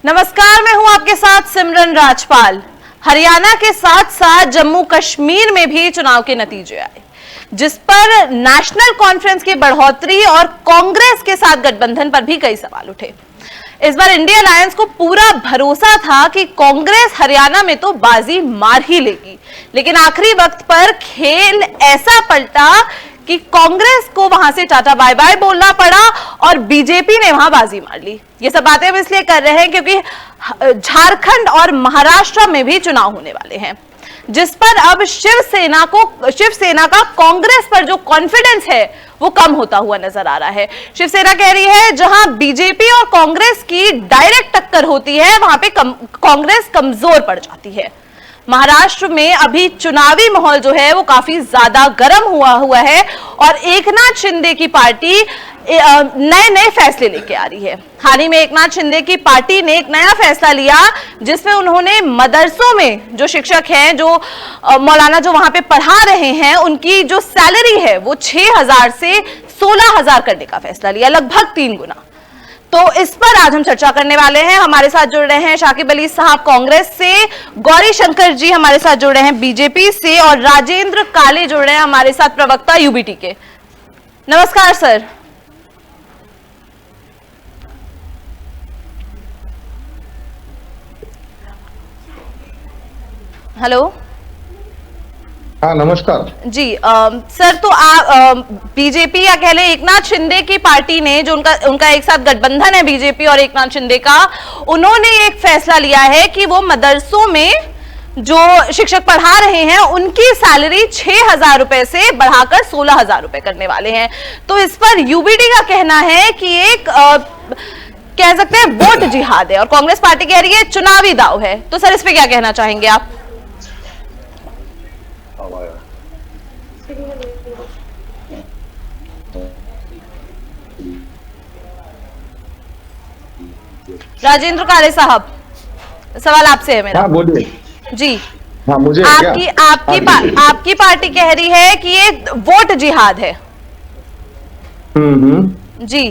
नमस्कार, मैं हूं आपके साथ सिमरन राजपाल। हरियाणा के साथ साथ जम्मू कश्मीर में भी चुनाव के नतीजे आए, जिस पर नेशनल कॉन्फ्रेंस की बढ़ोतरी और कांग्रेस के साथ गठबंधन पर भी कई सवाल उठे। इस बार इंडिया अलायंस को पूरा भरोसा था कि कांग्रेस हरियाणा में तो बाजी मार ही लेगी, लेकिन आखिरी वक्त पर खेल ऐसा पलटा कि कांग्रेस को वहां से टाटा बाय बाय बोलना पड़ा और बीजेपी ने वहां बाजी मार ली। ये सब बातें हम इसलिए कर रहे हैं क्योंकि झारखंड और महाराष्ट्र में भी चुनाव होने वाले हैं, जिस पर अब शिवसेना का कांग्रेस पर जो कॉन्फिडेंस है वो कम होता हुआ नजर आ रहा है। शिवसेना कह रही है जहां बीजेपी और कांग्रेस की डायरेक्ट टक्कर होती है वहां पे कांग्रेस कमजोर पड़ जाती है। महाराष्ट्र में अभी चुनावी माहौल जो है वो काफी ज्यादा गर्म हुआ है और एकनाथ शिंदे की पार्टी नए फैसले लेके आ रही है। हाल ही में एकनाथ शिंदे की पार्टी ने एक नया फैसला लिया जिसमें उन्होंने मदरसों में जो शिक्षक हैं, जो मौलाना जो वहां पे पढ़ा रहे हैं, उनकी जो सैलरी है वो 6,000 से 16,000 करने का फैसला लिया, लगभग 3 गुना। तो इस पर आज हम चर्चा करने वाले हैं। हमारे साथ जुड़ रहे हैं शाकिब अली साहब कांग्रेस से, गौरी शंकर जी हमारे साथ जुड़ रहे हैं बीजेपी से और राजेंद्र काले जुड़ रहे हैं हमारे साथ प्रवक्ता यूबीटी के। नमस्कार सर। हेलो। हाँ नमस्कार जी सर, तो बीजेपी या कह लें एकनाथ शिंदे की पार्टी ने जो उनका एक साथ गठबंधन है बीजेपी और एकनाथ शिंदे का, उन्होंने एक फैसला लिया है कि वो मदरसों में जो शिक्षक पढ़ा रहे हैं उनकी सैलरी 6,000 रुपए से बढ़ाकर 16,000 रुपए करने वाले हैं। तो इस पर यूबीटी का कहना है कि एक कह सकते हैं वोट जिहाद है और कांग्रेस पार्टी कह रही है चुनावी दाव है। तो सर इस पे क्या कहना चाहेंगे आप? राजेंद्र काले साहब, सवाल आपसे है मेरा। हाँ बोलिए जी। हाँ मुझे आपकी पार्टी कह रही है कि ये वोट जिहाद है। जी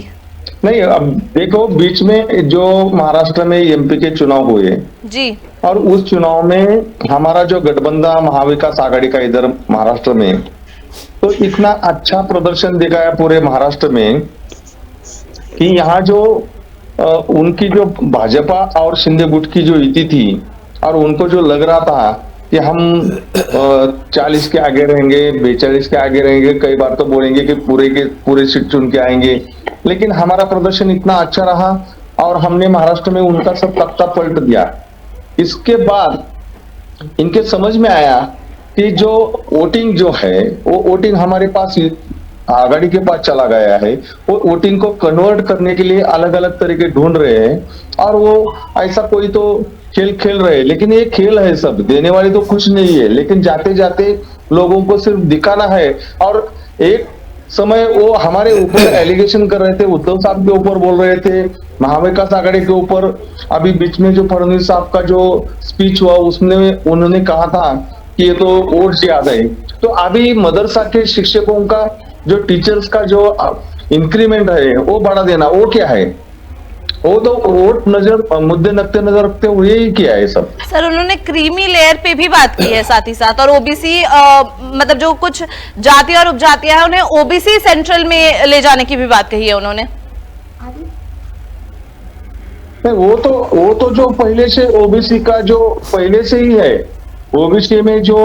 नहीं, अब देखो बीच में जो महाराष्ट्र में एमपी के चुनाव हुए जी, और उस चुनाव में हमारा जो गठबंधन महाविकास आघाड़ी का इधर महाराष्ट्र में तो इतना अच्छा प्रदर्शन दिखाया पूरे महाराष्ट्र में कि यहाँ जो उनकी जो भाजपा और शिंदे गुट की जो युति थी और उनको जो लग रहा था कि हम 40 के आगे रहेंगे, 42 के आगे रहेंगे, कई बार तो बोलेंगे कि पूरे सीट चुन के आएंगे, लेकिन हमारा प्रदर्शन इतना अच्छा रहा और हमने महाराष्ट्र में उनका सब तख्ता पलट दिया। इसके बाद इनके समझ में आया कि जो वोटिंग जो है वो वोटिंग हमारे पास आघाड़ी के पास चला गया है, वो वोटिंग को कन्वर्ट करने के लिए अलग अलग तरीके ढूंढ रहे हैं और वो ऐसा कोई तो खेल रहे हैं, लेकिन ये खेल है, सब देने वाले तो कुछ नहीं है, लेकिन जाते जाते लोगों को सिर्फ दिखाना है। और एक समय वो हमारे ऊपर एलिगेशन कर रहे थे, उद्धव साहब के ऊपर बोल रहे थे, महाविकास आघाड़ी के ऊपर। अभी बीच में जो फडणवीस साहब का जो स्पीच हुआ उसमें उन्होंने कहा था कि ये तो वोट जिहाद है। तो अभी मदरसा के शिक्षकों का जो टीचर्स का जो इंक्रीमेंट है वो बढ़ा देना, वो क्या है? वो तो वोट मुद्दे नजर रखते हुए ही किया है सब। सर उन्होंने क्रीमी लेयर पे भी बात की है साथ ही साथ, और ओबीसी मतलब जो कुछ जाति और उपजातियां हैं उन्हें ओबीसी सेंट्रल में ले जाने की भी बात कही है उन्होंने। वो तो जो पहले से ओबीसी का जो पहले से ही है, ओबीसी में जो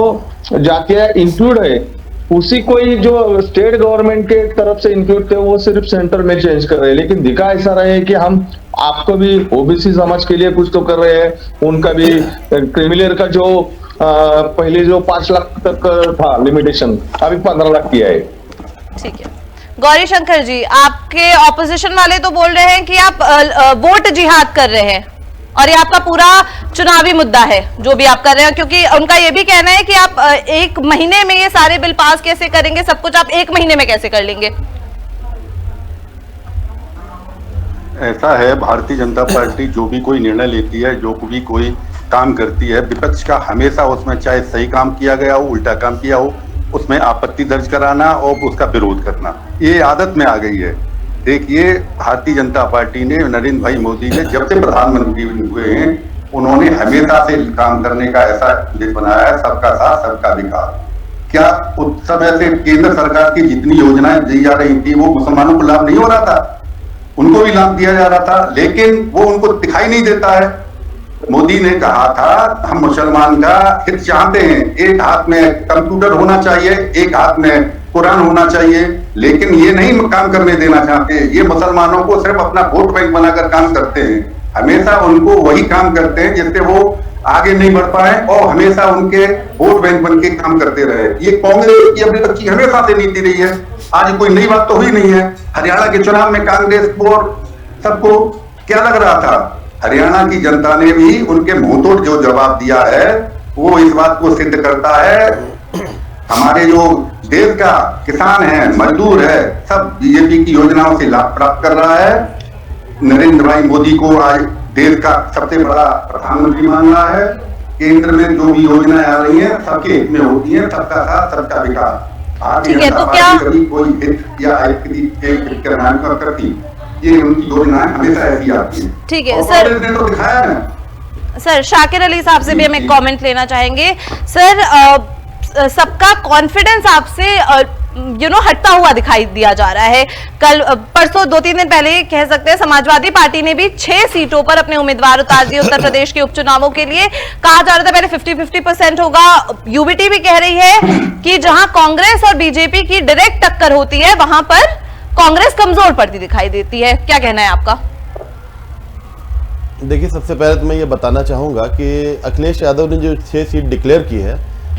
जातियां इंक्लूड है उसी को ही जो स्टेट गवर्नमेंट के तरफ से इंक्लूड थे वो सिर्फ सेंटर में चेंज कर रहे हैं, लेकिन दिखा ऐसा रहे हैं कि हम आपको भी ओबीसी समाज के लिए कुछ तो कर रहे हैं। उनका भी क्रिमिनल का जो पहले जो 5 लाख तक था लिमिटेशन, अभी 15 लाख किया है। ठीक है गौरी शंकर जी, आपके ऑपोजिशन वाले तो बोल रहे हैं कि आप वोट जिहाद कर रहे हैं और ये आपका पूरा चुनावी मुद्दा है जो भी आप कर रहे हैं, क्योंकि उनका ये भी कहना है कि आप 1 महीने में ये सारे बिल पास कैसे करेंगे, सब कुछ आप 1 महीने में कैसे कर लेंगे? ऐसा है, भारतीय जनता पार्टी जो भी कोई निर्णय लेती है, जो भी कोई काम करती है, विपक्ष का हमेशा उसमें चाहे सही काम किया गया हो, उल्टा काम किया हो, उसमें आपत्ति दर्ज कराना और उसका विरोध करना, ये आदत में आ गई है। देखिए, भारतीय जनता पार्टी ने, नरेंद्र भाई मोदी ने जब से प्रधानमंत्री हुए हैं, उन्होंने हमेशा से काम करने का ऐसा उद्देश्य बनाया है, सबका साथ सबका विकास। क्या उस समय से केंद्र सरकार की जितनी योजनाएं दी जा रही थी वो मुसलमानों को लाभ नहीं हो रहा था? उनको भी लाभ दिया जा रहा था, लेकिन वो उनको दिखाई नहीं देता है। मोदी ने कहा था हम मुसलमान का हित चाहते हैं, एक हाथ में कंप्यूटर होना चाहिए, एक हाथ में कुरान होना चाहिए, लेकिन ये नहीं काम करने देना चाहते। ये मुसलमानों को सिर्फ अपना वोट बैंक बनाकर काम करते हैं, हमेशा उनको वही काम करते हैं जिससे वो आगे नहीं बढ़ पाए और हमेशा उनके वोट बैंक बन के काम करते रहे। ये कांग्रेस की अभी तक की हमेशा से नीति रही है, आज कोई नई बात तो हुई नहीं है। हरियाणा के चुनाव में कांग्रेस को और सबको क्या लग रहा था? हरियाणा की जनता ने भी उनके मुंहतोड़ जो जवाब दिया है वो इस बात को सिद्ध करता है। हमारे जो देश का किसान है, मजदूर है, सब बीजेपी की योजनाओं से लाभ प्राप्त कर रहा है। नरेंद्र भाई मोदी को आज देश का सबसे बड़ा प्रधानमंत्री मान रहा है। केंद्र में जो भी योजनाएं आ रही हैं सबके हित में होती हैं, सबका साथ सबका विकास। ठीक है, तो क्या कोई हित या हित करती, ये उनकी योजनाएं हमेशा ऐसी आती है। ठीक है सर, ने तो दिखाया ना। सर शाकिर अली साहब से भी हम एक कमेंट लेना चाहेंगे। सर, सबका कॉन्फिडेंस आपसे हटता हुआ दिखाई दिया जा रहा है। कल परसों 2-3 दिन पहले कह सकते हैं समाजवादी पार्टी ने भी 6 सीटों पर अपने उम्मीदवार उतार दिए उत्तर प्रदेश के उपचुनावों के लिए। कहा जा रहा था पहले 50-50% होगा। यूबीटी भी कह रही है कि जहां कांग्रेस और बीजेपी की डायरेक्ट टक्कर होती है वहां पर कांग्रेस कमजोर पड़ती दिखाई देती है। क्या कहना है आपका? देखिए, सबसे पहले तो मैं ये बताना चाहूंगा कि अखिलेश यादव ने जो 6 सीट डिक्लेयर की है,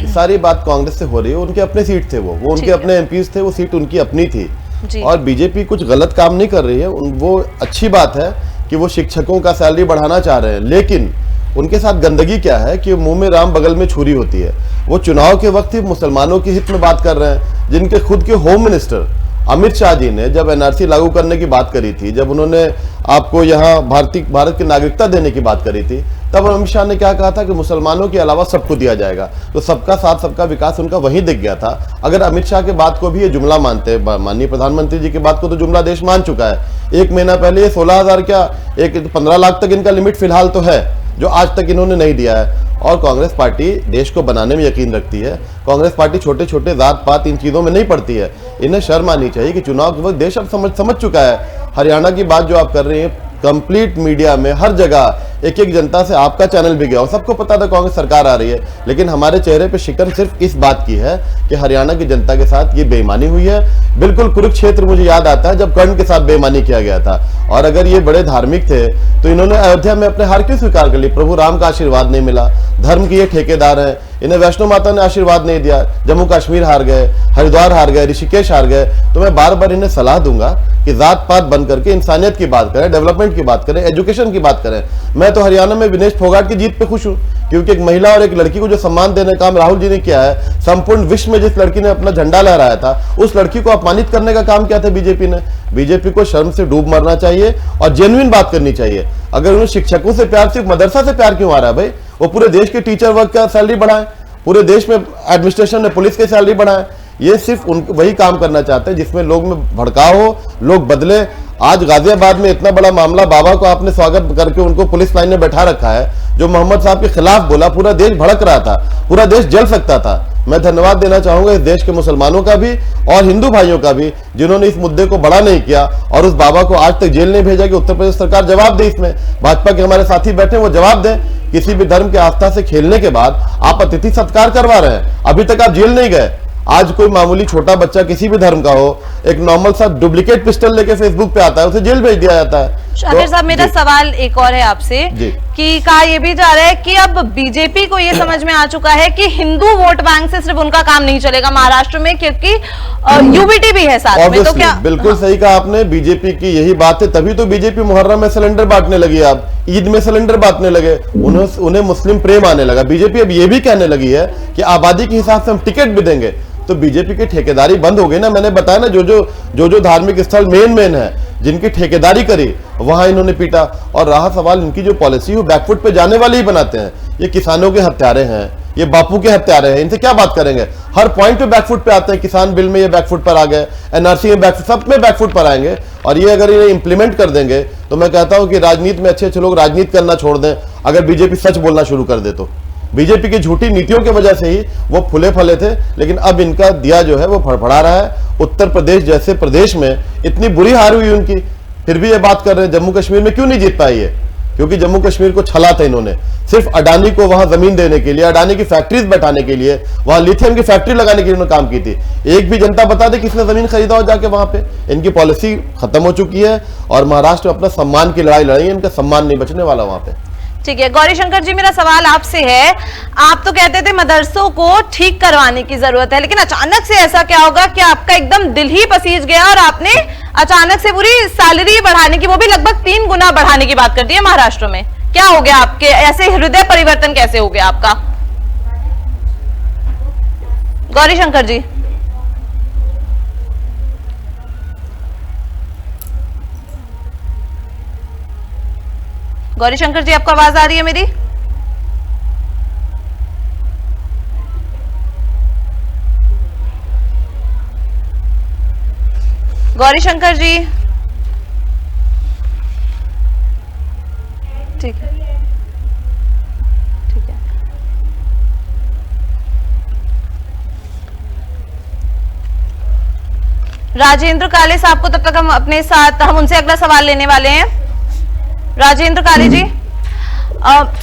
सारी बात कांग्रेस से हो रही है। उनके अपने सीट थे, वो उनके अपने एमपीज थे, वो सीट उनकी अपनी थी। और बीजेपी कुछ गलत काम नहीं कर रही है। वो अच्छी बात है कि वो शिक्षकों का सैलरी बढ़ाना चाह रहे हैं, लेकिन उनके साथ गंदगी क्या है कि मुंह में राम बगल में छुरी होती है। वो चुनाव के वक्त ही मुसलमानों के हित में बात कर रहे हैं, जिनके खुद के होम मिनिस्टर अमित शाह जी ने जब एनआरसी लागू करने की बात करी थी, जब उन्होंने आपको यहाँ भारत की नागरिकता देने की बात करी थी, तब अमित शाह ने क्या कहा था कि मुसलमानों के अलावा सबको दिया जाएगा। तो सबका साथ सबका विकास उनका वहीं दिख गया था। अगर अमित शाह के बात को भी ये जुमला मानते हैं, माननीय प्रधानमंत्री जी की बात को तो जुमला देश मान चुका है। 1 महीना पहले ये 16,000 क्या 15 लाख तक इनका लिमिट फिलहाल तो है, जो आज तक इन्होंने नहीं दिया है। और कांग्रेस पार्टी देश को बनाने में यकीन रखती है। कांग्रेस पार्टी छोटे छोटे जात पात इन चीजों में नहीं पड़ती है। इन्हें शर्म आनी चाहिए कि चुनाव के वक्त देश अब समझ चुका है। हरियाणा की बात जो आप कर रहे हैं, कंप्लीट मीडिया में हर जगह एक जनता से आपका चैनल भी गया और सबको पता था कांग्रेस सरकार आ रही है, लेकिन हमारे चेहरे पे शिकन सिर्फ इस बात की है कि हरियाणा की जनता के साथ ये बेईमानी हुई है। बिल्कुल कुरुक्षेत्र मुझे याद आता है जब कर्ण के साथ बेईमानी किया गया था। और अगर ये बड़े धार्मिक थे तो इन्होंने अयोध्या में अपने हार क्यों स्वीकार कर ली? प्रभु राम का आशीर्वाद नहीं मिला, धर्म के ये ठेकेदार हैं, इन्हें वैष्णो माता ने आशीर्वाद नहीं दिया, जम्मू कश्मीर हार गए, हरिद्वार हार गए, ऋषिकेश हार गए। तो मैं बार बार इन्हें सलाह दूंगा कि जात पात बंद करके इंसानियत की बात करें, डेवलपमेंट की बात करें, एजुकेशन की बात करें। मैं तो हरियाणा में विनेश फोगाट की जीत पे खुश हूं, क्योंकि एक महिला और एक लड़की को जो सम्मान देने का काम राहुल जी ने किया है, संपूर्ण विश्व में जिस लड़की ने अपना झंडा लहराया था, उस लड़की को अपमानित करने का काम किया था बीजेपी ने। बीजेपी को शर्म से डूब मरना चाहिए और जेन्युइन बात करनी चाहिए। अगर उन्हें शिक्षकों से प्यार, सिर्फ मदरसा से प्यार क्यों आ रहा है भाई? वो पूरे देश के टीचर वर्ग का सैलरी बढ़ाएं, पूरे देश में एडमिनिस्ट्रेशन में पुलिस की सैलरी बढ़ाएं। ये सिर्फ वही काम करना चाहते हैं जिसमें लोग में भड़काव हो, लोग बदले। आज गाजियाबाद में इतना बड़ा मामला, बाबा को आपने स्वागत करके उनको पुलिस लाइन में बैठा रखा है, जो मोहम्मद साहब के खिलाफ बोला, पूरा देश भड़क रहा था, पूरा देश जल सकता था। मैं धन्यवाद देना चाहूंगा इस देश के मुसलमानों का भी और हिंदू भाइयों का भी, जिन्होंने इस मुद्दे को बड़ा नहीं किया और उस बाबा को आज तक जेल नहीं भेजा कि उत्तर प्रदेश सरकार जवाब दे। इसमें भाजपा के हमारे साथी बैठे, वो जवाब दें। किसी भी धर्म के आस्था से खेलने के बाद आप अतिथि सत्कार करवा रहे हैं, अभी तक आप जेल नहीं गए। आज कोई मामूली छोटा बच्चा किसी भी धर्म का हो, एक नॉर्मल सा डुप्लीकेट पिस्टल लेके फेसबुक पे आता है, उसे जेल भेज दिया जाता है। शाकिर साहब, मेरा सवाल एक और है आपसे कि कहा यह भी जा रहा है कि अब बीजेपी को यह समझ में आ चुका है कि हिंदू वोट बैंक से सिर्फ उनका काम नहीं चलेगा महाराष्ट्र में, क्योंकि यूबीटी भी है साथ में। तो क्या बिल्कुल सही कहा आपने, बीजेपी की यही बात है, तभी तो बीजेपी मुहर्रम में सिलेंडर बांटने लगी, आप ईद में सिलेंडर बांटने लगे, उन्हें मुस्लिम प्रेम आने लगा। बीजेपी अब ये भी कहने लगी है कि आबादी के हिसाब से हम टिकट भी देंगे। तो बीजेपी की ठेकेदारी बंद हो गई ना। मैंने बताया ना, जो धार्मिक स्थल मेन है, जिनकी ठेकेदारी करी, वहां इन्होंने पीटा। और रहा सवाल इनकी जो पॉलिसी, वो बैकफुट पे जाने वाले ही बनाते हैं। ये किसानों के हत्यारे हैं, ये बापू के हत्यारे हैं, इनसे क्या बात करेंगे? हर पॉइंट पे बैकफुट पे आते हैं। किसान बिल में ये बैकफुट पर आ गए, एनआरसी में बैकफुट, सब में बैकफुट पर आएंगे। और ये अगर इन्हें इंप्लीमेंट कर देंगे तो मैं कहता हूं कि राजनीति में अच्छे अच्छे लोग राजनीति करना छोड़ दें अगर बीजेपी सच बोलना शुरू कर दे तो। बीजेपी की झूठी नीतियों की वजह से ही वो फूले फले थे, लेकिन अब इनका दिया जो है वो फड़फड़ा रहा है। उत्तर प्रदेश जैसे प्रदेश में इतनी बुरी हार हुई उनकी, फिर भी ये बात कर रहे हैं जम्मू कश्मीर में क्यों नहीं जीत पाई है? क्योंकि जम्मू कश्मीर को छला था इन्होंने, सिर्फ अडानी को वहां जमीन देने के लिए, अडानी की फैक्ट्रीज बैठाने के लिए, वहां लिथियम की फैक्ट्री लगाने के लिए उन्होंने काम की थी। एक भी जनता बता दे किसने जमीन खरीदा हो जाके वहां पे? इनकी पॉलिसी खत्म हो चुकी है और महाराष्ट्र अपना सम्मान की लड़ाई लड़ी है, इनका सम्मान नहीं बचने वाला वहां पे। ठीक है गौरीशंकर जी, मेरा सवाल आपसे है, आप तो कहते थे मदरसों को ठीक करवाने की जरूरत है, लेकिन अचानक से ऐसा क्या होगा कि आपका एकदम दिल ही पसीज गया और आपने अचानक से पूरी सैलरी बढ़ाने की, वो भी लगभग 3 गुना बढ़ाने की बात कर दी है महाराष्ट्र में? क्या हो गया आपके, ऐसे हृदय परिवर्तन कैसे हो गया आपका? गौरीशंकर जी, गौरीशंकर जी आपको आवाज आ रही है मेरी? गौरीशंकर जी, ठीक है ठीक है। राजेंद्र काले साहब को तब तक हम अपने साथ, हम उनसे अगला सवाल लेने वाले हैं। राजेंद्र काले जी,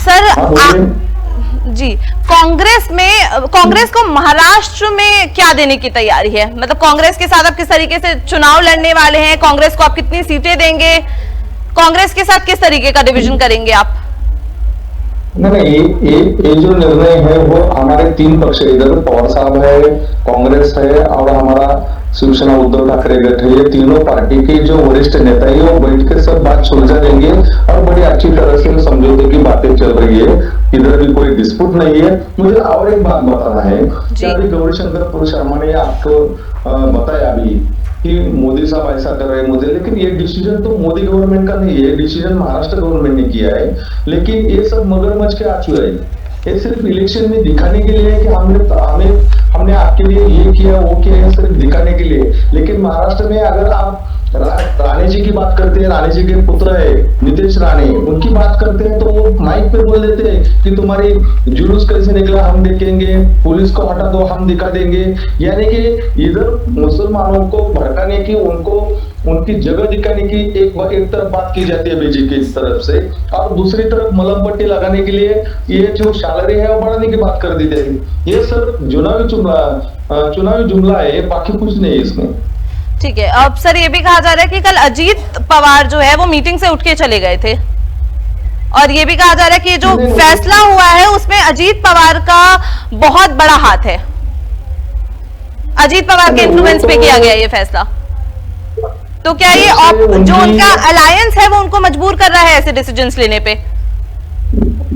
सर जी, कांग्रेस को महाराष्ट्र में क्या देने की तैयारी है? मतलब कांग्रेस के साथ आप किस तरीके से चुनाव लड़ने वाले हैं? कांग्रेस को आप कितनी सीटें देंगे? कांग्रेस के साथ किस तरीके का डिवीजन करेंगे आप? नहीं, ये जो निर्णय है वो हमारे 3 पक्ष है, इधर पवार साहब है, कांग्रेस है और हमारा शिवसेना उद्धव ठाकरे गठ है। ये तीनों पार्टी के जो वरिष्ठ नेता है वो बैठ के सब बात सुलझा देंगे और बड़ी अच्छी तरह से समझौते की बातें चल रही है, इधर भी कोई डिस्प्यूट नहीं है। मुझे और एक बात बताना है कि अभी गौरीशंकर शर्मा ने आपको बताया अभी कि मोदी साहब ऐसा कर रहे हैं मुझे, लेकिन ये डिसीजन तो मोदी गवर्नमेंट का नहीं है, डिसीजन महाराष्ट्र गवर्नमेंट ने किया है। लेकिन ये सब मगरमच्छ के आंसू है, ये सिर्फ इलेक्शन में दिखाने के लिए है कि हमने आपके लिए ये किया वो किया है, सिर्फ दिखाने के लिए। लेकिन महाराष्ट्र में अगर आप राणे जी की बात करते हैं, राणे जी के पुत्र है नीतीश राणे, उनकी बात करते हैं तो वो माइक पे बोल देते हैं कि तुम्हारी जुलूस कैसे निकला हम देखेंगे, पुलिस को हटा दो हम दिखा देंगे। यानी कि इधर मुसलमानों को भड़काने की, उनकी जगह दिखाने की एक तरफ बात की जाती है बीजेपी की तरफ से, और दूसरी तरफ मलम पट्टी लगाने के लिए ये जो सैलरी है वो बढ़ाने की बात कर दी जाएगी। ये सब चुनावी जुमला है, बाकी कुछ नहीं है इसमें। ठीक है, अब सर ये भी कहा जा रहा है कि कल अजीत पवार जो है वो मीटिंग से उठ के चले गए थे, और ये भी कहा जा रहा है कि जो फैसला हुआ है उसमें अजीत पवार का बहुत बड़ा हाथ है, अजीत पवार के इन्फ्लुएंस पे किया गया ये फैसला। तो क्या ये जो उनका अलायंस है वो उनको मजबूर कर रहा है ऐसे डिसीजंस लेने पे?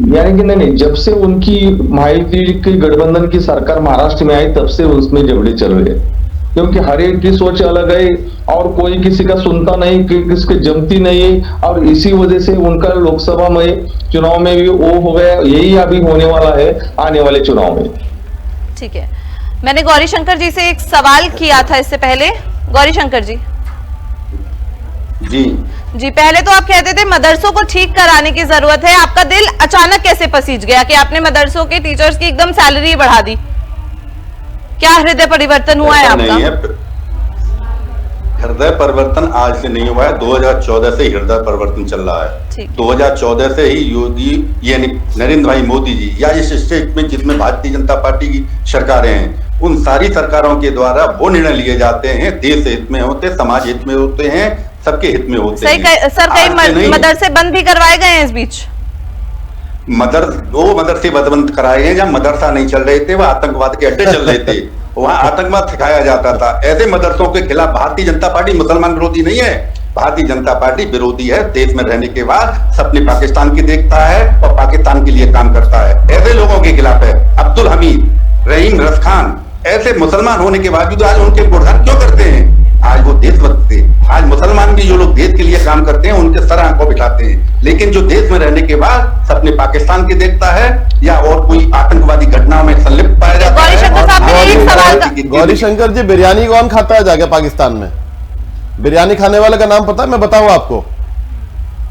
यानी कि नहीं, जब से उनकी महायुति की गठबंधन की सरकार महाराष्ट्र में आई तब से उसमें झगड़े चल रहे हैं, क्योंकि हर एक की सोच अलग है और कोई किसी का सुनता नहीं, किसकी जमती नहीं है, और इसी वजह से उनका लोकसभा में चुनाव में भी वो हो गया, यही अभी होने वाला है आने वाले चुनाव में। ठीक है, मैंने गौरीशंकर जी से एक सवाल किया था इससे पहले। गौरीशंकर जी जी, पहले तो आप कहते थे मदरसों को ठीक कराने की जरूरत है, आपका दिल अचानक कैसे पसीज गया कि आपने मदरसों के टीचर्स की एकदम सैलरी बढ़ा दी? क्या हृदय परिवर्तन हुआ है आपका? हृदय परिवर्तन आज से नहीं हुआ है, 2014 से हृदय परिवर्तन चल रहा है। 2014 से ही योगी यानी नरेंद्र भाई मोदी जी या इस स्टेट में जिसमें भारतीय जनता पार्टी की सरकारें हैं, उन सारी सरकारों के द्वारा वो निर्णय लिए जाते हैं, देश हित में होते, समाज हित में होते हैं, सबके हित में होते हैं। सर कई मदरसे बंद भी करवाए गए हैं इस बीच। वो मदरसे बंद कराए हैं, जब मदरसा नहीं चल रहे थे वह आतंकवाद के अड्डे चल रहे थे, वहां आतंकवाद सिखाया जाता था। ऐसे मदरसों के खिलाफ भारतीय जनता पार्टी मुसलमान विरोधी नहीं है, भारतीय जनता पार्टी विरोधी है। देश में रहने के बाद सपने पाकिस्तान की देखता है और पाकिस्तान के लिए काम करता है, ऐसे लोगों के खिलाफ है। अब्दुल हमीद, रहीम रस खान, ऐसे मुसलमान होने के बावजूद आज उनके गुणगान क्यों करते हैं? आज वो देशभक्त थे, आज मुसलमान भी जो लोग देश के लिए काम करते हैं उनके सर आंखों बिठाते हैं, लेकिन जो देश में रहने के बाद सपने पाकिस्तान के देखता है या और कोई आतंकवादी घटनाओं में संलिप्त पाया जाता है। गौरीशंकर साहब, मेरा एक सवाल था। गौरीशंकर जी, बिरयानी कौन खाता है जाके पाकिस्तान में? बिरयानी खाने वाले का नाम पता है? मैं बताऊं आपको,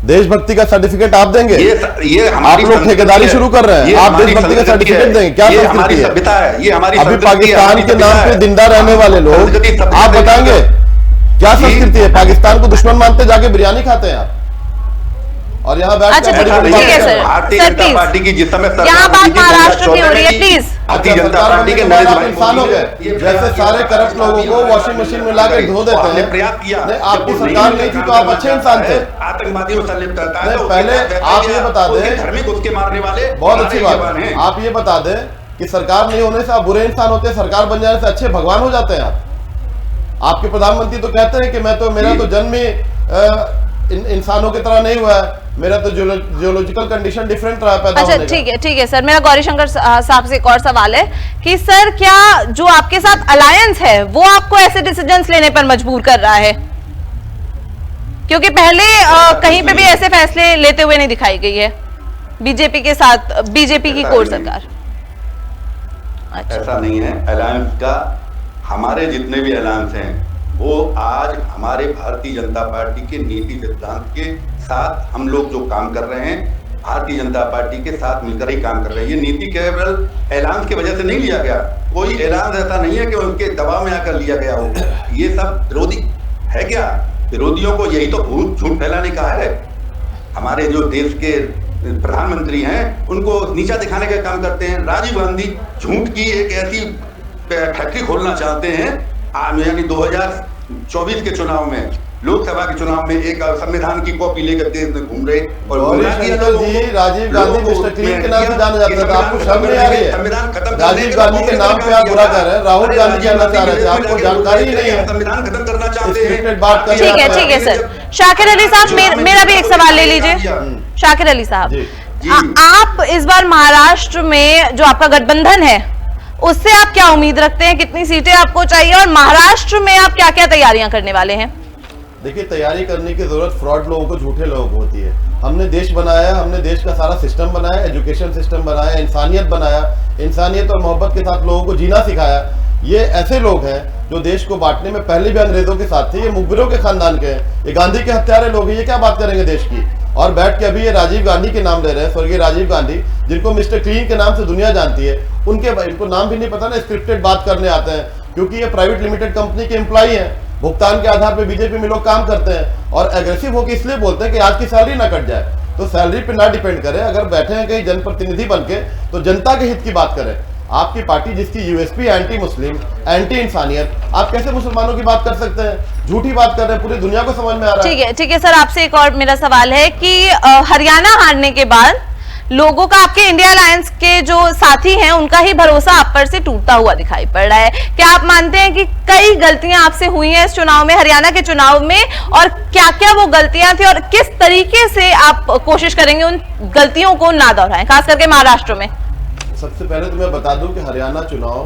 देशभक्ति का सर्टिफिकेट आप देंगे? ये आप लोग ठेकेदारी शुरू कर रहे हैं, आप देशभक्ति का सर्टिफिकेट देंगे? क्या संस्कृति है? सभ्यता है ये हमारी। अभी पाकिस्तान के नाम पे जिंदा रहने वाले लोग, आप बताएंगे क्या संस्कृति है? पाकिस्तान को दुश्मन मानते जाके बिरयानी खाते हैं आप, और यहाँ बैठ अच्छा, ठीक है सर। भारतीय जनता पार्टी की जिस समय यहाँ बात महाराष्ट्र की हो रही है, प्लीज। भारतीय जनता पार्टी के नरेंद्र भाई इंसान हो गए, जैसे सारे करप्ट लोगों को वॉशिंग मशीन में लाकर धो देते हैं। प्रयास किया, आपकी सरकार नहीं थी तो आप अच्छे इंसान थे। आतंकवादियों से संलिप्त रहता है, पहले आप ये बता दें, धार्मिक उसके मारने वाले बहुत अच्छी बात है, आप ये बता दें कि सरकार नहीं होने से आप बुरे इंसान होते हैं, सरकार बन जाने से अच्छे भगवान हो जाते हैं आप। आपके प्रधानमंत्री तो कहते हैं कि मेरा तो जन्म ही इंसानों की तरह नहीं हुआ है, मेरा तो जियोलॉजिकल कंडीशन डिफरेंट रहा पैदा होने का। अच्छा, ठीक है सर। मेरा गौरीशंकर साहब से एक और सवाल है कि सर, क्या जो आपके साथ अलायंस है वो आपको ऐसे डिसीजंस लेने पर मजबूर कर रहा है? क्योंकि पहले कहीं पे भी ऐसे फैसले लेते हुए नहीं दिखाई गई है बीजेपी के साथ, बीजेपी की कोर सरकार। अच्छा, ऐसा नहीं है। अलायंस का, हमारे जितने भी अलायंस हैं वो आज हमारे भारतीय जनता पार्टी के नीति सिद्धांत के साथ हम लोग जो काम कर रहे हैं, भारतीय जनता पार्टी के साथ मिलकर ही काम कर रहे हैं। ये नीति केवल अलायंस की वजह से नहीं लिया गया, कोई अलायंस ऐसा नहीं है कि उनके दबाव में आकर लिया गया हो। ये सब विरोधी है क्या? विरोधियों को यही तो झूठ फैलाने का है। हमारे जो देश के प्रधानमंत्री हैं उनको नीचा दिखाने का काम करते हैं। राजीव गांधी झूठ की एक ऐसी फैक्ट्री खोलना चाहते हैं, यानी 2024 के चुनाव में, लोकसभा के चुनाव में एक संविधान की कॉपी लेकर देश में घूम रहे और राजीव गांधी मिस्टर क्लीन के नाम से जाना जाता था। आपको शर्म नहीं आ रही है? संविधान खत्म, राजीव गांधी के नाम पे आप बुरा कर रहे हैं, राहुल गांधी कहना चाह रहे थे, आपको जानकारी ही नहीं है। संविधान खत्म करना चाहते हैं। बात कर, ठीक है सर। शाकिर अली साहब, मेरा भी एक सवाल ले लीजिए। शाकिर अली साहब, आप इस बार महाराष्ट्र में जो आपका गठबंधन है उससे आप क्या उम्मीद रखते हैं? कितनी सीटें आपको चाहिए और महाराष्ट्र में आप क्या क्या तैयारियां करने वाले हैं? देखिए, तैयारी करने की जरूरत फ्रॉड लोगों को, झूठे लोगों को होती है। हमने देश बनाया, हमने देश का सारा सिस्टम बनाया, एजुकेशन सिस्टम बनाया, इंसानियत बनाया, इंसानियत और मोहब्बत के साथ लोगों को जीना सिखाया। ये ऐसे लोग हैं जो देश को बांटने में पहले भी अंग्रेजों के साथ थे, ये मुखबिरों के खानदान के हैं, ये गांधी के हत्यारे लोग हैं, ये क्या बात करेंगे देश की? और बैठ के अभी ये राजीव गांधी के नाम ले रहे हैं, स्वर्गीय राजीव गांधी, जिनको मिस्टर क्लीन के नाम से दुनिया जानती है। इनको नाम भी नहीं पता ना, स्क्रिप्टेड बात करने आते हैं, क्योंकि ये प्राइवेट लिमिटेड कंपनी के एम्प्लॉई हैं। भुगतान के आधार पर बीजेपी में लोग काम करते हैं और एग्रेसिव होकर इसलिए बोलते हैं कि आज की सैलरी ना कट जाए। तो सैलरी पे ना डिपेंड करें, अगर बैठे हैं कहीं जनप्रतिनिधि बनके तो जनता के हित की बात करें। आपकी पार्टी जिसकी यूएसपी एंटी मुस्लिम, एंटी इंसानियत, आप कैसे मुसलमानों की बात कर सकते हैं? झूठी बात कर रहे हैं, पूरी दुनिया को समझ में आ रहा है। ठीक है सर, आपसे एक और मेरा सवाल है कि हरियाणा हारने के बाद लोगों का आपके इंडिया अलायंस के जो साथी हैं उनका ही भरोसा आप पर से टूटता हुआ दिखाई पड़ रहा है। क्या आप मानते हैं कि कई गलतियां आपसे हुई हैं इस चुनाव में, हरियाणा के चुनाव में, और क्या क्या वो गलतियां थी और किस तरीके से आप कोशिश करेंगे उन गलतियों को ना दोहराएं, खास करके महाराष्ट्र में? सबसे पहले तो मैं बता दूं कि हरियाणा चुनाव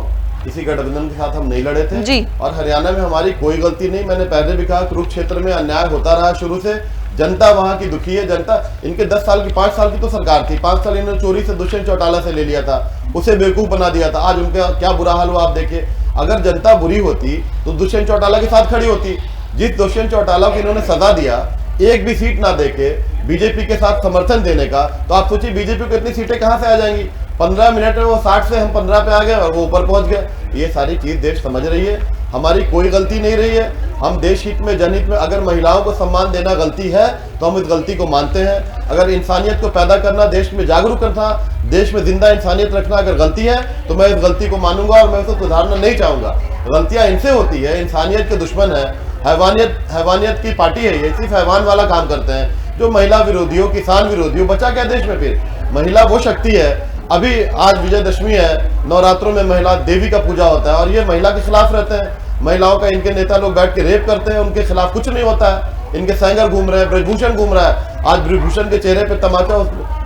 किसी गठबंधन के साथ हम नहीं लड़े थे जी। और हरियाणा में हमारी कोई गलती नहीं। मैंने पहले भी कहा, कुरुक्षेत्र में अन्याय होता रहा शुरू से, जनता वहां की दुखी है। जनता, इनके 10 साल की 5 साल की तो सरकार थी, 5 साल इन्होंने चोरी से दुष्यंत चौटाला से ले लिया था, उसे बेवकूफ बना दिया था। आज उनका क्या बुरा हाल हुआ आप देखिए। अगर जनता बुरी होती तो दुष्यंत चौटाला के साथ खड़ी होती। जिस दुष्यंत चौटाला को इन्होंने सजा दिया, एक भी सीट ना देके बीजेपी के साथ समर्थन देने का, तो आप सोचिए बीजेपी को इतनी सीटें कहां से आ जाएंगी? 15 मिनट में वो 60 से हम 15 पे आ गए और वो ऊपर पहुंच गए। ये सारी चीज देश समझ रही है, हमारी कोई गलती नहीं रही है। हम देश हित में, जनहित में, अगर महिलाओं को सम्मान देना गलती है तो हम इस गलती को मानते हैं। अगर इंसानियत को पैदा करना, देश में जागरूक करना, देश में जिंदा इंसानियत रखना अगर गलती है तो मैं इस गलती को मानूंगा और मैं उसे सुधारना नहीं चाहूंगा। गलतियां इनसे होती है, इंसानियत के दुश्मन है, हैवानियत की पार्टी है ये, सिर्फ हैवान वाला काम करते हैं। जो महिला विरोधियों, किसान विरोधियों, बचा क्या देश में? फिर महिला वो शक्ति है। अभी आज विजयदशमी है, नवरात्रों में महिला देवी का पूजा होता है और ये महिला के खिलाफ रहते हैं। महिलाओं का इनके नेता लोग बैठ के रेप करते हैं, उनके खिलाफ कुछ नहीं होता है। इनके सैंगर घूम रहे हैं, ब्रजभूषण घूम रहा है। आज ब्रजभूषण के चेहरे पे तमाचा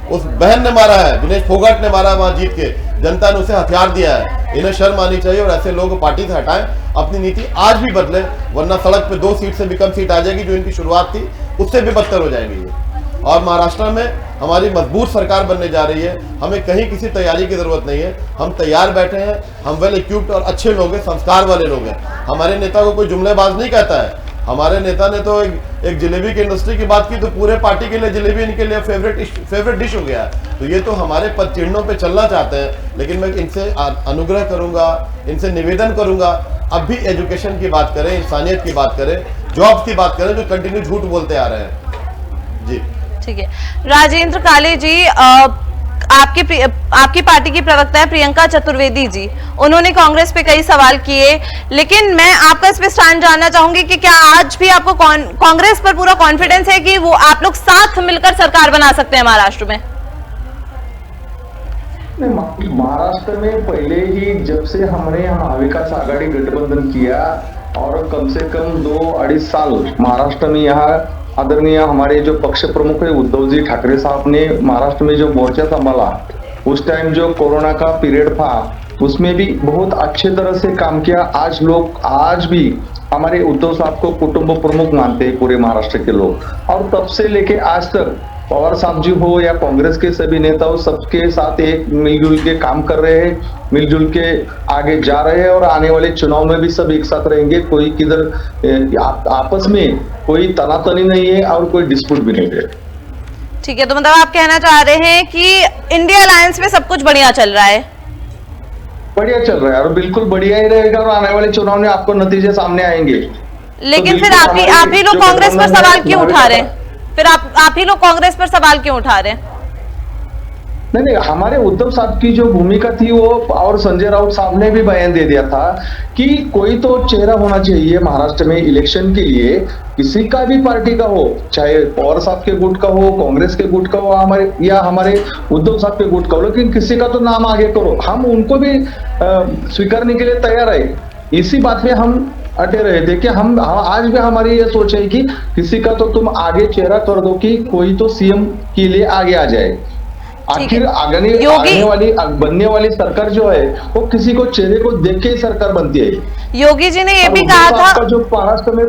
उस बहन ने मारा है, विनेश फोगाट ने मारा वहां जीत के, जनता ने उसे हथियार दिया है। इन्हें शर्म आनी चाहिए और ऐसे लोग पार्टी से हटाएं, अपनी नीति आज भी बदले, वरना सड़क पे 2 सीट से भी कम सीट आ जाएगी, जो इनकी शुरुआत थी उससे भी बदतर हो जाएंगी ये। और महाराष्ट्र में हमारी मजबूत सरकार बनने जा रही है, हमें कहीं किसी तैयारी की जरूरत नहीं है, हम तैयार बैठे हैं, हम वेल इक्विप्ड और अच्छे लोग हैं, संस्कार वाले लोग हैं। हमारे नेता को कोई जुमलेबाज नहीं कहता है। हमारे नेता ने तो एक जलेबी की इंडस्ट्री की बात की, तो पूरे पार्टी के लिए जलेबी इनके लिए फेवरेट डिश हो गया है। तो ये तो हमारे पदचिन्हों पे चलना चाहते हैं, लेकिन मैं इनसे अनुग्रह करूंगा, इनसे निवेदन करूंगा, अब भी एजुकेशन की बात करें, इंसानियत की बात करें, जॉब्स की बात करें, जो कंटिन्यू झूठ बोलते आ रहे हैं। जी ठीक है। राजेंद्र काले जी, आपकी पार्टी की प्रवक्ता है प्रियंका चतुर्वेदी जी, उन्होंने कांग्रेस पे कई सवाल किए, लेकिन मैं आपका इस पे स्टैंड जानना चाहूंगी कि क्या आज भी आपको कांग्रेस पर पूरा कॉन्फिडेंस है कि वो आप लोग साथ मिलकर सरकार बना सकते हैं महाराष्ट्र में? महाराष्ट्र में पहले ही जब से हमने यहाँ महाविकास आघाड़ी गठबंधन किया और कम से कम 2-2.5 साल महाराष्ट्र में यहाँ आदरणीय हमारे जो पक्ष प्रमुख है उद्धव जी ठाकरे साहब ने महाराष्ट्र में जो मोर्चा संभाला, उस टाइम जो कोरोना का पीरियड था उसमें भी बहुत अच्छे तरह से काम किया। आज लोग आज भी हमारे उद्धव साहब को कुटुंब प्रमुख मानते हैं पूरे महाराष्ट्र के लोग, और तब से लेके आज तक पवार साहब जी हो या कांग्रेस के सभी नेता हो, सबके साथ एक मिलजुल के काम कर रहे हैं, मिलजुल के आगे जा रहे हैं और आने वाले चुनाव में भी सब एक साथ रहेंगे। कोई किधर आपस में कोई तनातनी नहीं है और कोई डिस्प्यूट भी नहीं है। ठीक है, तो मतलब आप कहना चाह रहे हैं कि इंडिया अलायंस में सब कुछ बढ़िया चल रहा है? बढ़िया चल रहा है और बिल्कुल बढ़िया ही रहेगा और आने वाले चुनाव में आपको नतीजे सामने आएंगे। लेकिन फिर आप ही लोग कांग्रेस पर सवाल क्यों उठा रहे हैं? फिर आप ही लोग कांग्रेस पर सवाल क्यों उठा रहे हैं? नहीं, हमारे उद्धव साहब की जो भूमिका थी वो, और संजय राउत साहब ने भी बयान दे दिया था कि कोई तो चेहरा होना चाहिए महाराष्ट्र में इलेक्शन के लिए, किसी का भी पार्टी का हो, चाहे पवार साहब के गुट का हो, कांग्रेस के गुट का हो, हमारे उद्धव साहब के गुट का हो, लेकिन किसी का तो नाम आगे करो। हम उनको भी स्वीकारने के लिए तैयार है। इसी बात पे हम अटे रहे थे कि हम आज भी हमारी ये सोच है कि किसी का तो तुम आगे चेहरा कर दो कि कोई तो सीएम के लिए आगे आ जाए। आखिर आने वाली बनने वाली सरकार जो है वो किसी को चेहरे को देख के ही सरकार बनती है। योगी जी ने ये भी कहा था, जो महाराष्ट्र में,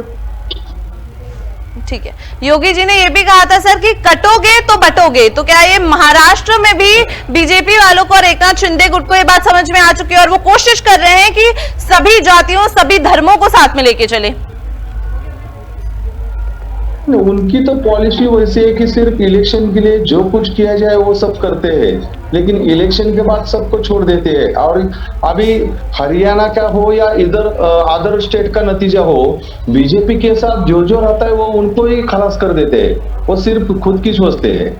ठीक है, योगी जी ने ये भी कहा था सर कि कटोगे तो बटोगे, तो क्या ये महाराष्ट्र में भी बीजेपी वालों को और एकनाथ शिंदे गुट को ये बात समझ में आ चुकी है और वो कोशिश कर रहे हैं कि सभी जातियों सभी धर्मों को साथ में लेके चले? उनकी तो पॉलिसी वैसे है कि सिर्फ इलेक्शन के लिए जो कुछ किया जाए वो सब करते हैं, लेकिन इलेक्शन के बाद सबको छोड़ देते हैं। और अभी हरियाणा का हो या इधर अदर स्टेट का नतीजा हो, बीजेपी के साथ जो रहता है वो उनको ही खलास कर देते हैं। वो सिर्फ खुद की सोचते हैं,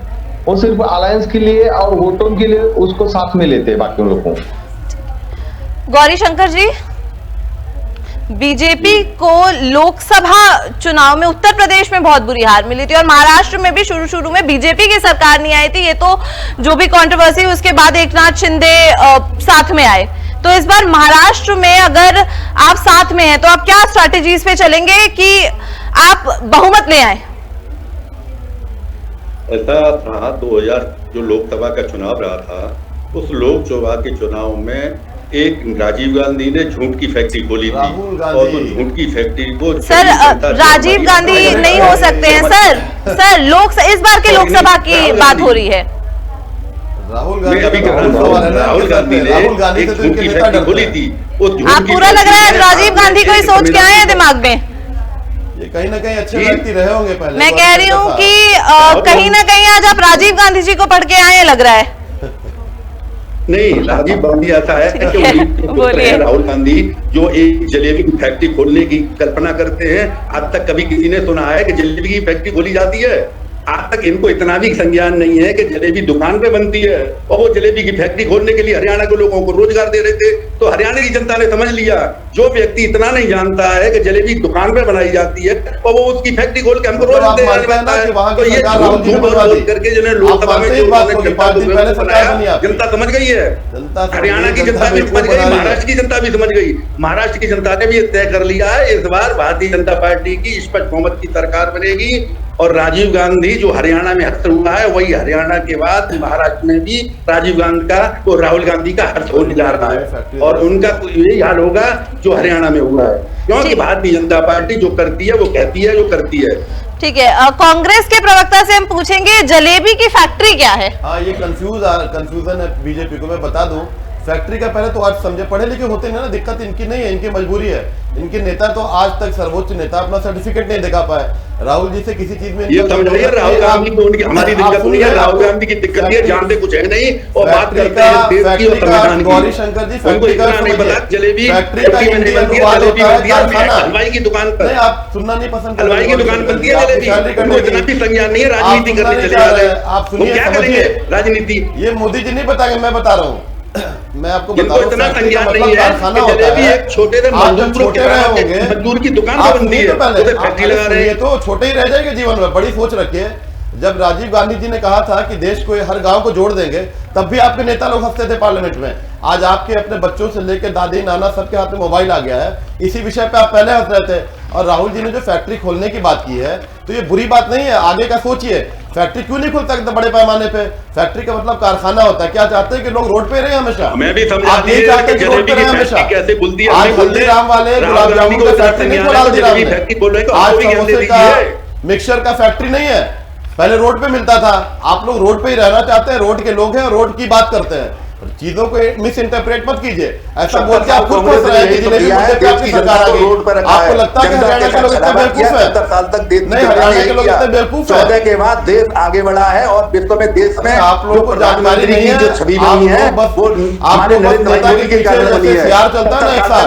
वो सिर्फ अलायंस के लिए और वोटों के लिए उसको साथ में लेते हैं बाकी लोगों को। गौरी शंकर जी, बीजेपी को लोकसभा चुनाव में उत्तर प्रदेश में बहुत बुरी हार मिली थी और महाराष्ट्र में भी शुरू में बीजेपी की सरकार नहीं आई थी। ये तो जो भी कंट्रोवर्सी, उसके बाद एकनाथ शिंदे साथ में आए। तो इस बार महाराष्ट्र में अगर आप साथ में हैं तो आप क्या स्ट्रैटेजीज पे चलेंगे कि आप बहुमत ले आए? ऐसा था 2000 जो लोकसभा का चुनाव रहा था, उस लोकसभा के चुनाव में एक राजीव गांधी ने झूठ की फैक्ट्री खोली थी और तो झूठ की फैक्ट्री को सर राजीव गांधी नहीं हो सकते हैं सर इस बार के लोकसभा की बात हो रही है। राहुल गांधी ने एक झूठ की फैक्ट्री खोली थी। आप पूरा लग रहा है राजीव गांधी को ही सोच के आए हैं दिमाग में। ये कहीं ना कहीं अच्छे व्यक्ति रहे होंगे पहले। मैं कह रही हूँ कि कहीं ना कहीं आज आप राजीव गांधी जी को पढ़ के आए लग रहा है। नहीं, राजीव गांधी ऐसा है कि राहुल गांधी जो एक जलेबी की फैक्ट्री खोलने की कल्पना करते हैं, आज तक कभी किसी ने सुना है कि जलेबी की फैक्ट्री खोली जाती है? आज तक इनको इतना भी संज्ञान नहीं है कि जलेबी दुकान पे बनती है। और वो जलेबी की फैक्ट्री खोलने के लिए हरियाणा के लोगों को रोजगार दे रहे थे, तो हरियाणा की जनता ने समझ लिया जो व्यक्ति इतना नहीं जानता है कि जलेबी दुकान पे बनाई जाती है और वो उसकी फैक्ट्री खोल के हमको रोज आप देने मानते हैं ना लगता है, कि वहाँ तो की ये सरकार राहुल जी ने बनवा दी। करके जिन्हें लोकसभा में जो बात उन्होंने होगी, जनता 5 दिन पहले सरकार बनी बनाया, आपकी। जनता समझ गई है, जनता समझ हरियाणा की गई, जनता भी जनता समझ गई, बना रही है। महाराष्ट्र की जनता भी समझ गई। महाराष्ट्र की जनता ने भी ये तय कर लिया है इस बार भारतीय जनता पार्टी की स्पष्ट बहुमत की सरकार बनेगी और राजीव गांधी जो हरियाणा में हस्त हुआ है वही हरियाणा के बाद महाराष्ट्र में भी राजीव गांधी का और राहुल गांधी का हस्त होने जा रहा है और उनका यही हाल होगा जो हरियाणा में हुआ है, क्योंकि भारतीय जनता पार्टी जो करती है वो कहती है जो करती है। ठीक है, कांग्रेस के प्रवक्ता से हम पूछेंगे जलेबी की फैक्ट्री क्या है। हाँ, ये कंफ्यूजन है बीजेपी को। मैं बता दूं, फैक्ट्री का पहले तो आज समझे, पढ़े लिखे होते हैं ना, दिक्कत इनकी नहीं है, इनकी मजबूरी है। इनके नेता तो आज तक सर्वोच्च नेता अपना सर्टिफिकेट नहीं दिखा पाए। राहुल जी से किसी चीज में ये समझिए, राहुल गांधी को उनकी हमारी दिक्कत नहीं है, राहुल गांधी की दिक्कत है जानते कुछ है नहीं और बात करते हैं देश की और संविधान की। गौरी शंकर जी, उनको इतना नहीं पता जलेबी फैक्ट्री का इंडियन हलवाई की दुकान पर, आप सुनना नहीं पसंद, हलवाई की दुकान बनती है जलेबी, उनको इतना भी संज्ञान नहीं है, राजनीति करने चले जा रहे हैं। आप वो क्या करेंगे राजनीति? ये मोदी जी नहीं बताएंगे, मैं बता रहा हूँ। मैं आपको बता जिनको रहा हूँ, इतना फैक्ट्री का संज्ञान मतलब नहीं है कारखाना कि होता जलेबी है। एक छोटे से आप जब छोटे रहे होंगे, मजदूर की दुकान आप तो बनती है, सुनिए पहले, उसे फैक्ट्री लगा रहे हैं, तो छोटे ही रह जाएंगे जीवन में। बड़ी सोच रखिए, जब राजीव गांधी जी ने कहा था कि देश को हर गांव को जोड़ देंगे, तब भी आपके नेता लोग हंसते थे पार्लियामेंट में। आज आपके अपने बच्चों से लेकर दादी नाना सबके हाथ में मोबाइल आ गया है, इसी विषय पे आप पहले हंस रहे थे। और राहुल जी ने जो फैक्ट्री खोलने की बात की है, तो ये बुरी बात नहीं है, आगे का सोचिए। फैक्ट्री क्यों नहीं खुल सकता बड़े पैमाने पे? फैक्ट्री का मतलब कारखाना होता है। क्या चाहते हैं कि लोग रोड पे रहे हमेशा? मैं भी समझा आप ये चाहते हैं कि रोड पे रहे हमेशा? कैसे खुलती है? आज हल्दीराम वाले गुलाब जामुन का फैक्ट्री नहीं खोला हल्दीराम ने, आज समोसे का मिक्सचर का फैक्ट्री नहीं है, पहले रोड पे मिलता था। आप लोग रोड पे ही रहना चाहते हैं, रोड के लोग हैं, रोड की बात करते हैं। चीजों को मिस इंटरप्रेट मत कीजिए, ऐसा बोल के आप खुद फंस रहे हैं कि जलेबी मुद्दे पे आपकी सरकार आ गई। आपको लगता है कि हरियाणा के लोग इतने बेवकूफ है? 70 साल तक देश नहीं, हरियाणा के लोग इतने बेवकूफ है। 14 के बाद देश आगे बढ़ा है और विश्व में देश में आप लोगों को जानकारी नहीं है, जो छवि बनी है वो हमारे नरेंद्र भाई मोदी के कारण बनी है।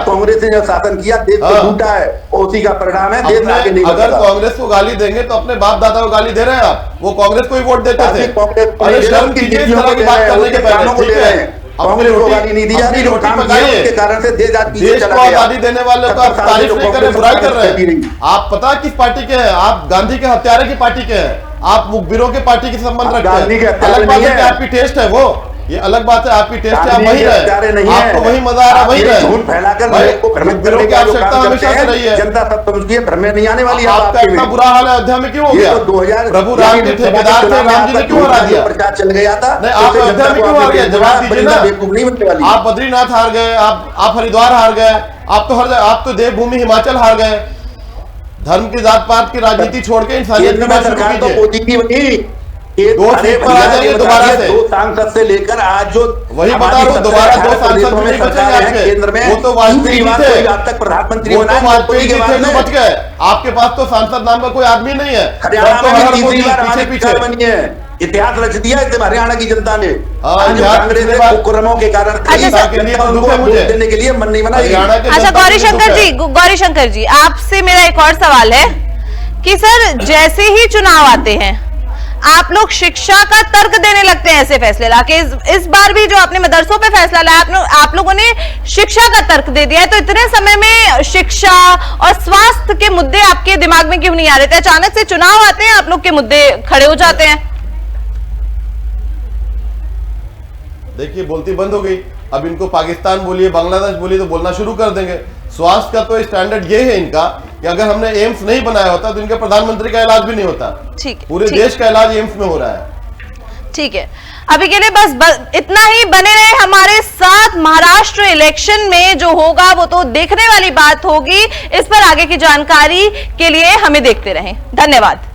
कांग्रेस ने जो शासन किया देश को लूटा है, उसी का परिणाम है देश आगे नहीं बढ़ा। अगर कांग्रेस को गाली देंगे तो अपने बाप दादा को गाली दे रहे हैं आप। वो कांग्रेस को ही वोट देते थे। अरे शर्म कीजिए इस तरह की बात करने के पहले, ठीक है? कांग्रेस को गाली नहीं दी जा रही, रोटी पकाइए, के कारण से देश आज पीछे देश चला को गया। आजादी देने वालों का आप तारीफ नहीं कर रहे, बुराई कर रहे हैं। आप पता किस पार्टी के हैं? आप गांधी के हत्यारे की पार्टी के हैं, आप मुखबिरों के पार्टी के संबंध रखते हैं। अलग बात है कि आपकी टेस्ट है वो, ये अलग बात है, आपकी टेस्ट है, आप वही रहे, आपको वही मजा आ रहा है, वही रहे। झूठ फैलाकर लोगों को भ्रमित करने की आवश्यकता हमेशा से रही है। जनता सब समझती है, भ्रम में नहीं आने वाली है। आपका इतना बुरा हाल है अयोध्या में क्यों हो गया? 2000 प्रभु राम के ठेकेदार थे, राम जी ने क्यों हरा दिया? प्रचार चल गया था, नहीं, आप अयोध्या में क्यों हार गए? जवाब दीजिए ना। नहीं बनने वाली। आप बद्रीनाथ हार गए, आप हरिद्वार हार गए, आप तो देवभूमि हिमाचल हार गए। धर्म की जात पात की राजनीति छोड़ के इंसानियत की बात शुरू कीजिए। मोदी की बनी 2 सीट पर आ जाएंगे दोबारा से। 2 सांसद से लेकर आज जो वही बता रहा हूं, दोबारा 2 सांसद नहीं बचेंगे आपके। केंद्र में वो तो वाजपेयी जी थे, आज तक प्रधानमंत्री वो तो वाजपेयी जी थे जो बच गए। आपके पास तो सांसद नाम का कोई आदमी नहीं है। हरियाणा तो में हर तीसरी मोदी बार हमारी पीछे सरकार बनी है, इतिहास रच दिया इससे हरियाणा की जनता ने। आज इतिहास कांग्रेस पिछली के बार- कुकर्मों के कारण अच्छा, के लिए तो उनको दुख है वोट मुझे। देने के लिए मन नहीं बना। हरियाणा के अच्छा जनता गौरी के लिए शंकर दुख जी, है। गौरी शंकर जी, आपसे मेरा एक और सवाल है कि सर जैसे ही चुनाव आते हैं आप लोग शिक्षा का तर्क देने लगते हैं ऐसे फैसले लाके। इस बार भी जो आपने मदरसों पे फैसला लाया, आप लोगों ने शिक्षा का तर्क दे दिया है, तो इतने समय में शिक्षा और स्वास्थ्य के मुद्दे आपके दिमाग में क्यों नहीं आ रहे थे? अचानक से चुनाव आते हैं, आप लोग के मुद्दे खड़े हो जाते हैं। देखिए, बोलती बंद हो गई। अब इनको पाकिस्तान बोलिए, बांग्लादेश बोलिए तो बोलना शुरू कर देंगे। स्वास्थ्य का तो स्टैंडर्ड ये है इनका कि अगर हमने एम्स नहीं बनाया होता तो इनके प्रधानमंत्री का इलाज भी नहीं होता। ठीक है, पूरे ठीक देश का इलाज एम्स में हो रहा है। ठीक है, अभी के लिए बस इतना ही। बने रहे हमारे साथ। महाराष्ट्र इलेक्शन में जो होगा वो तो देखने वाली बात होगी। इस पर आगे की जानकारी के लिए हमें देखते रहें। धन्यवाद।